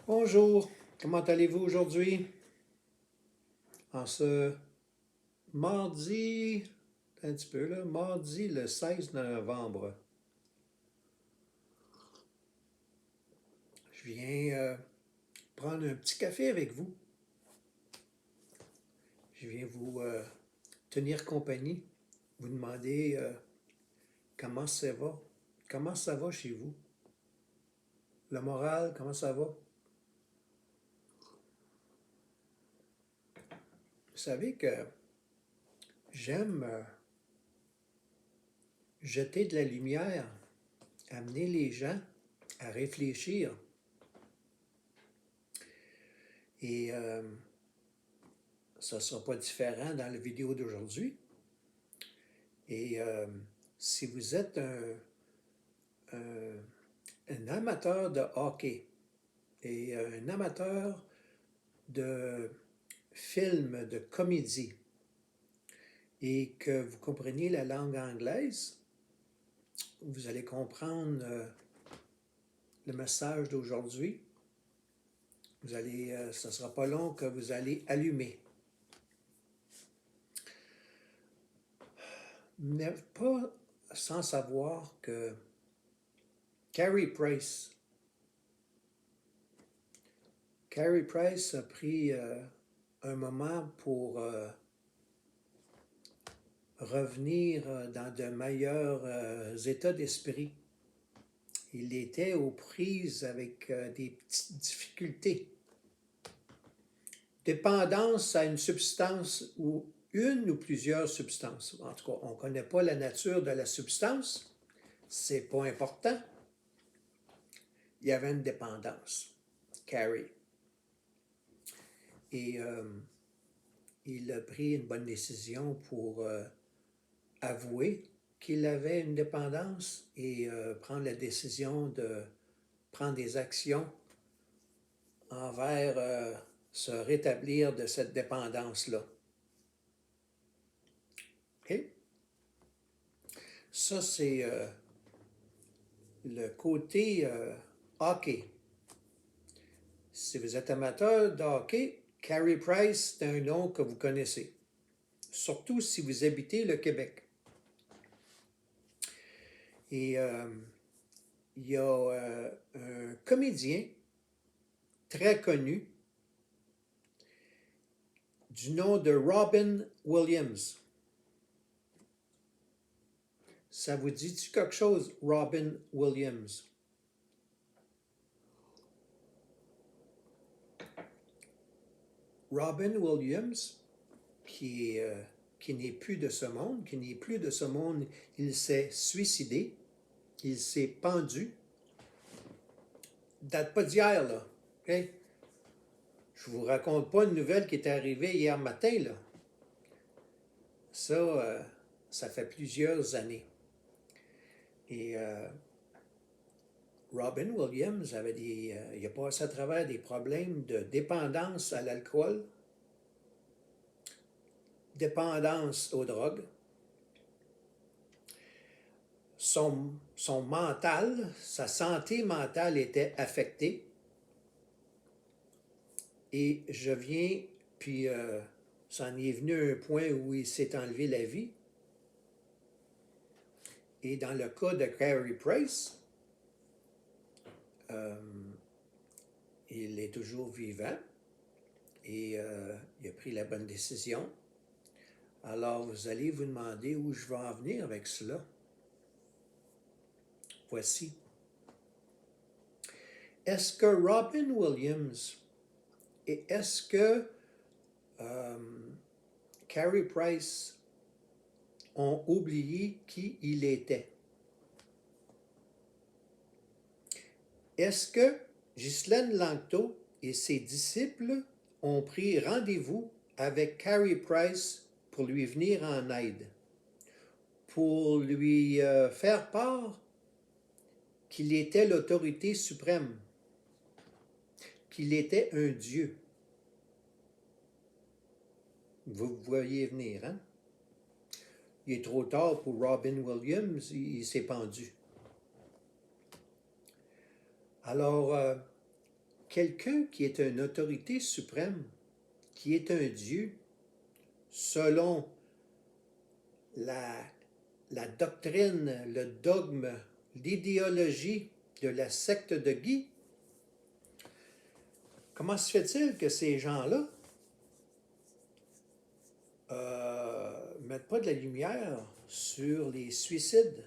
Bonjour, comment allez-vous aujourd'hui? En ce mardi, un petit peu là, mardi le 16 novembre, je viens prendre un petit café avec vous. Je viens vous tenir compagnie, vous demander comment ça va. Comment ça va chez vous? Le moral, comment ça va? Vous savez que j'aime jeter de la lumière, amener les gens à réfléchir. Et ça ne sera pas différent dans la vidéo d'aujourd'hui. Et si vous êtes un amateur de hockey et un amateur de films de comédie et que vous compreniez la langue anglaise, vous allez comprendre le message d'aujourd'hui. Ce ne sera pas long que vous allez allumer. N'êtes pas sans savoir que Carey Price a pris un moment pour revenir dans de meilleurs états d'esprit. Il était aux prises avec des petites difficultés. Dépendance à une substance ou une ou plusieurs substances. En tout cas, on ne connaît pas la nature de la substance. C'est pas important. Il y avait une dépendance. Carey. Et il a pris une bonne décision pour avouer qu'il avait une dépendance et prendre la décision de prendre des actions envers se rétablir de cette dépendance-là. OK? Ça, c'est le côté hockey. Si vous êtes amateur de hockey, Carey Price, c'est un nom que vous connaissez. Surtout si vous habitez le Québec. Et il y a un comédien très connu du nom de Robin Williams. Ça vous dit-tu quelque chose, Robin Williams? Robin Williams, qui n'est plus de ce monde, il s'est suicidé, il s'est pendu. Date pas d'hier, là. Okay? Je vous raconte pas une nouvelle qui est arrivée hier matin, là. Ça fait plusieurs années. Et Robin Williams il a passé à travers des problèmes de dépendance à l'alcool, dépendance aux drogues. Son mental, sa santé mentale était affectée. Et je viens, puis ça en est venu un point où il s'est enlevé la vie. Et dans le cas de Carey Price, il est toujours vivant et il a pris la bonne décision. Alors, vous allez vous demander où je vais en venir avec cela. Voici. Est-ce que Robin Williams et est-ce que Carey Price ont oublié qui il était? Est-ce que Ghislaine Lanctot et ses disciples ont pris rendez-vous avec Carey Price pour lui venir en aide, pour lui faire part qu'il était l'autorité suprême, qu'il était un Dieu? Vous voyez venir, hein? Il est trop tard pour Robin Williams, il s'est pendu. Alors, quelqu'un qui est une autorité suprême, qui est un Dieu, selon la, la doctrine, le dogme, l'idéologie de la secte de Guy, comment se fait-il que ces gens-là mettent pas de la lumière sur les suicides?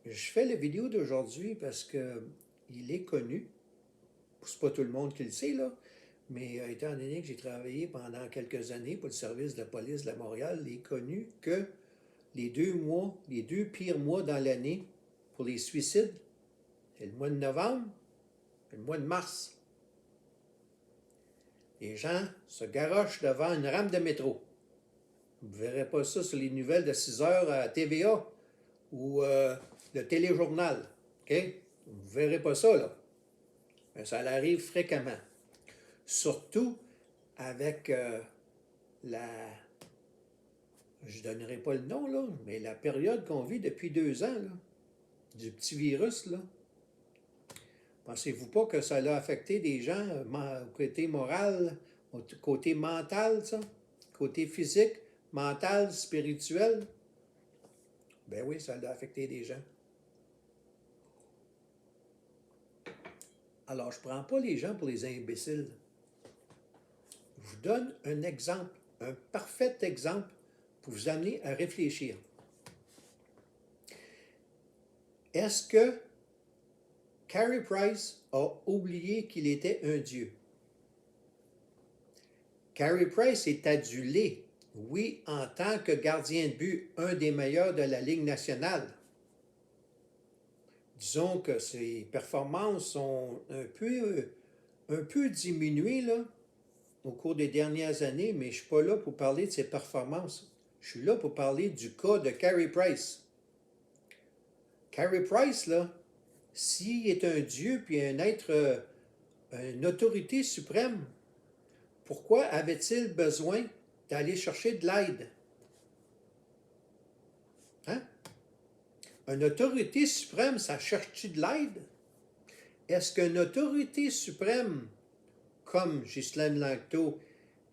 Je fais la vidéo d'aujourd'hui parce que il est connu. C'est pas tout le monde qui le sait, là, mais étant donné que j'ai travaillé pendant quelques années pour le service de la police de la Montréal, il est connu que les 2 mois, les 2 pires mois dans l'année pour les suicides, c'est le mois de novembre et le mois de mars. Les gens se garochent devant une rame de métro. Vous ne verrez pas ça sur les nouvelles de 6 heures à TVA ou le téléjournal. OK? Vous ne verrez pas ça, là. Mais ça arrive fréquemment. Surtout avec la... Je ne donnerai pas le nom, là, mais la période qu'on vit depuis 2 ans, là, du petit virus, là. Pensez-vous pas que ça a affecté des gens au côté moral, au côté mental, ça? Côté physique, mental, spirituel? Ben oui, ça a affecté des gens. Alors, je ne prends pas les gens pour les imbéciles. Je vous donne un exemple, un parfait exemple pour vous amener à réfléchir. Est-ce que Carey Price a oublié qu'il était un dieu? Carey Price est adulé, oui, en tant que gardien de but, un des meilleurs de la Ligue nationale. Disons que ses performances sont un peu diminuées là, au cours des dernières années, mais je ne suis pas là pour parler de ses performances. Je suis là pour parler du cas de Carey Price. Carey Price, là, s'il est un dieu puis un être, une autorité suprême, pourquoi avait-il besoin d'aller chercher de l'aide? Hein? Une autorité suprême, ça cherche-tu de l'aide? Est-ce qu'une autorité suprême, comme Ghislaine Langto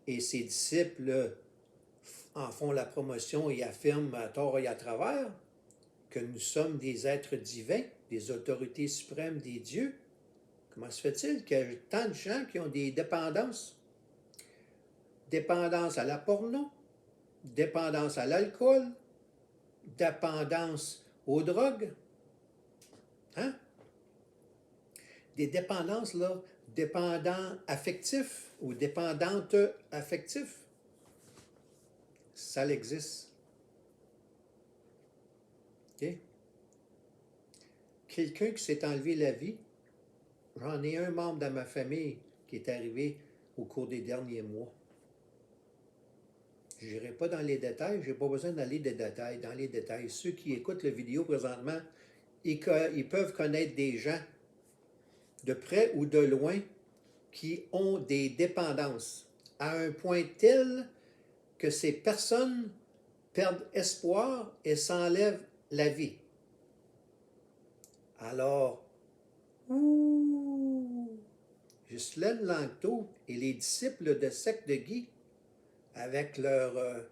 et ses disciples en font la promotion et affirment à tort et à travers que nous sommes des êtres divins, des autorités suprêmes des dieux, comment se fait-il qu'il y a tant de gens qui ont des dépendances? Dépendance à la porno, dépendance à l'alcool, dépendance aux drogues, hein? Des dépendances, là, dépendants affectifs ou dépendantes affectives. Ça existe. OK? Quelqu'un qui s'est enlevé la vie, j'en ai un membre dans ma famille qui est arrivé au cours des derniers mois. Je n'irai pas dans les détails, je n'ai pas besoin d'aller dans les détails. Ceux qui écoutent la vidéo présentement, ils peuvent connaître des gens de près ou de loin qui ont des dépendances à un point tel que ces personnes perdent espoir et s'enlèvent la vie. Alors, Ghislaine Langto et les disciples de secte de Guy, avec leur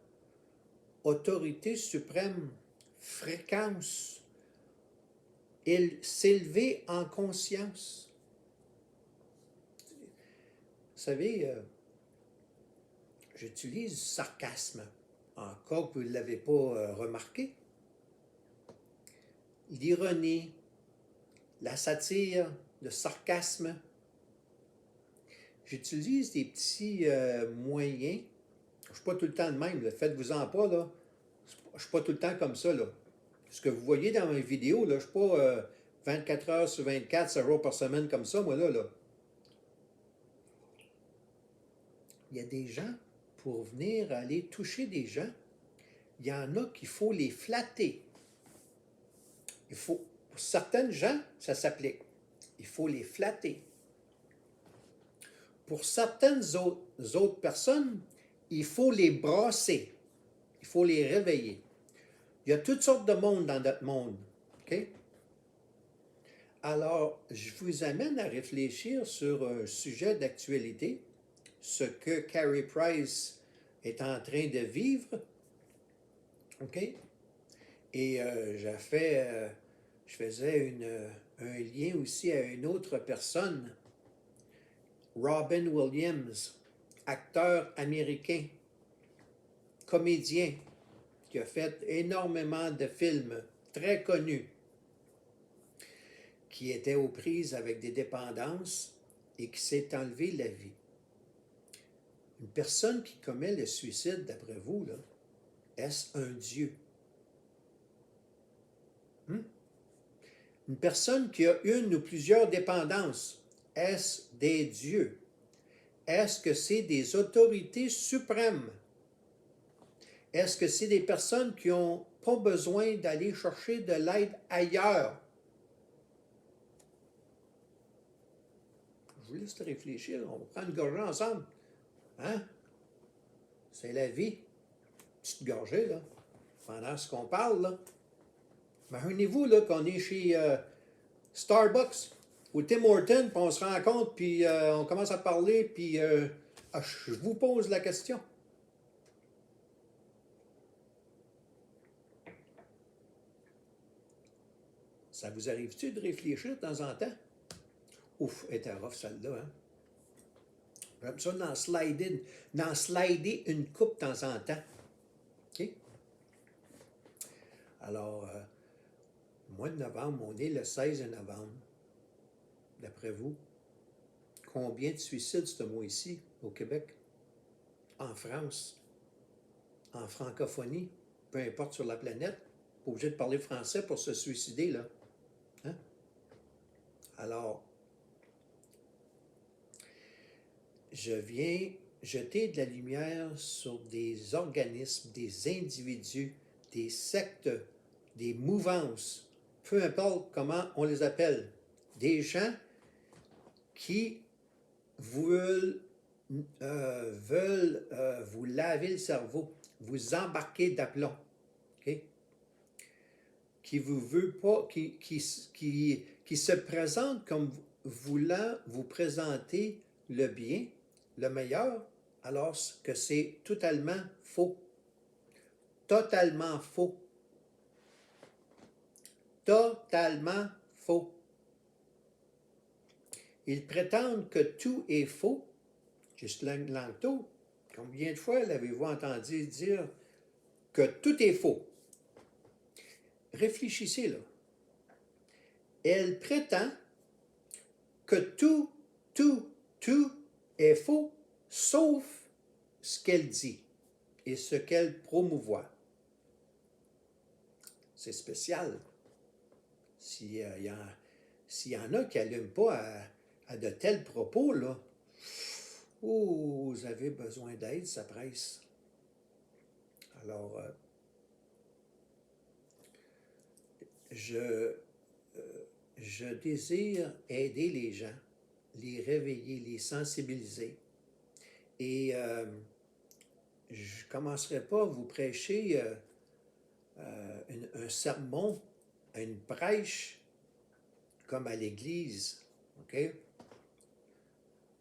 autorité suprême, fréquence, s'élever en conscience. Vous savez, j'utilise sarcasme, encore que vous ne l'avez pas remarqué. L'ironie, la satire, le sarcasme. J'utilise des petits moyens. Je ne suis pas tout le temps de même, faites-vous-en pas, là. Je ne suis pas tout le temps comme ça, là. Ce que vous voyez dans mes vidéos, là, je ne suis pas 24 heures sur 24, 7 jours par semaine comme ça, moi, là. Il y a des gens, pour venir aller toucher des gens, il y en a qu'il faut les flatter. Pour certaines gens, ça s'applique. Il faut les flatter. Pour certaines autres personnes, il faut les brasser. Il faut les réveiller. Il y a toutes sortes de monde dans notre monde. OK? Alors, je vous amène à réfléchir sur un sujet d'actualité, ce que Carey Price est en train de vivre, OK? Et je faisais un lien aussi à une autre personne, Robin Williams, acteur américain, comédien, qui a fait énormément de films très connus, qui était aux prises avec des dépendances et qui s'est enlevé la vie. Une personne qui commet le suicide, d'après vous, là, est-ce un Dieu? Hmm? Une personne qui a une ou plusieurs dépendances, est-ce des dieux? Est-ce que c'est des autorités suprêmes? Est-ce que c'est des personnes qui n'ont pas besoin d'aller chercher de l'aide ailleurs? Je vous laisse réfléchir, on va prendre une gorgée ensemble. Hein? C'est la vie. Petite gorgée, là, pendant ce qu'on parle, là. Imaginez-vous, là, qu'on est chez Starbucks ou Tim Hortons, puis on se rencontre, puis on commence à parler, puis je vous pose la question. Ça vous arrive-tu de réfléchir de temps en temps? Ouf, elle était rough celle-là, hein? J'aime ça d'en slider une coupe de temps en temps. OK? Alors, mois de novembre, on est le 16 novembre. D'après vous, combien de suicides ce mois-ci au Québec, en France, en francophonie, peu importe sur la planète, pas obligé de parler français pour se suicider, là. Hein? Alors, je viens jeter de la lumière sur des organismes, des individus, des sectes, des mouvances, peu importe comment on les appelle, des gens qui veulent vous laver le cerveau, vous embarquer d'aplomb, OK? Qui vous veut pas, qui se présente comme voulant vous présenter le bien, le meilleur, alors que c'est totalement faux. Totalement faux. Totalement faux. Ils prétendent que tout est faux. Ghislain Langto, combien de fois l'avez-vous entendu dire que tout est faux? Réfléchissez là. Elle prétend que tout est faux, sauf ce qu'elle dit et ce qu'elle promouvoit. C'est spécial. S'il y en a qui n'allument pas à de tels propos, là, oh, vous avez besoin d'aide, ça presse. Alors, je désire aider les gens, les réveiller, les sensibiliser. Et je ne commencerai pas à vous prêcher un sermon, une prêche comme à l'Église. OK?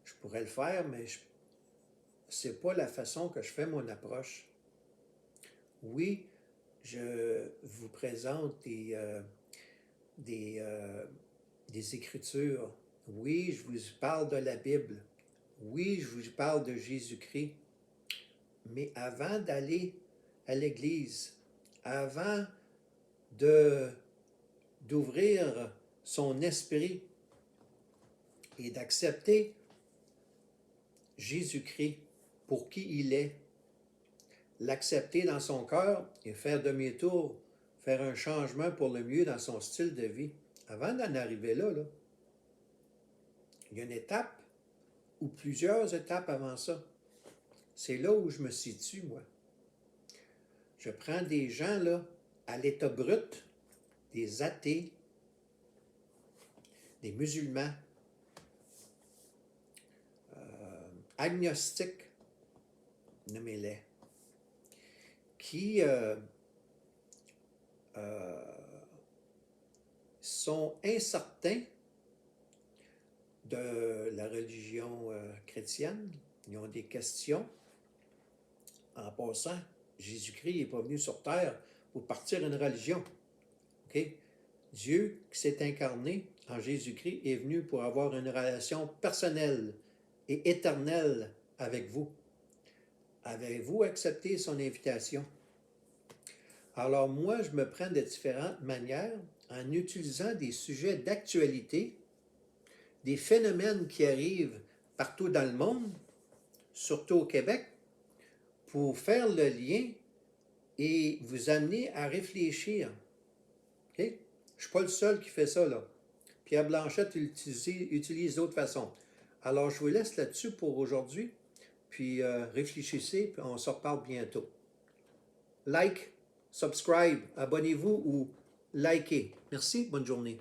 Je pourrais le faire, mais ce n'est pas la façon que je fais mon approche. Oui, je vous présente des Écritures. Oui, je vous parle de la Bible. Oui, je vous parle de Jésus-Christ. Mais avant d'aller à l'Église, avant d'ouvrir son esprit et d'accepter Jésus-Christ pour qui il est, l'accepter dans son cœur et faire demi-tour, faire un changement pour le mieux dans son style de vie. Avant d'en arriver là, il y a une étape ou plusieurs étapes avant ça. C'est là où je me situe, moi. Je prends des gens là, à l'état brut, des athées, des musulmans, agnostiques, nommez-les, qui sont incertains de la religion chrétienne. Ils ont des questions. En passant, Jésus-Christ n'est pas venu sur terre pour partir une religion. Okay? Dieu qui s'est incarné en Jésus-Christ est venu pour avoir une relation personnelle et éternelle avec vous. Avez-vous accepté son invitation? Alors moi, je me prends de différentes manières en utilisant des sujets d'actualité, des phénomènes qui arrivent partout dans le monde, surtout au Québec, pour faire le lien et vous amener à réfléchir. Okay? Je ne suis pas le seul qui fait ça, là. Pierre Blanchette utilise d'autres façons. Alors, je vous laisse là-dessus pour aujourd'hui, puis réfléchissez, puis on se reparle bientôt. Like, subscribe, abonnez-vous ou likez. Merci, bonne journée.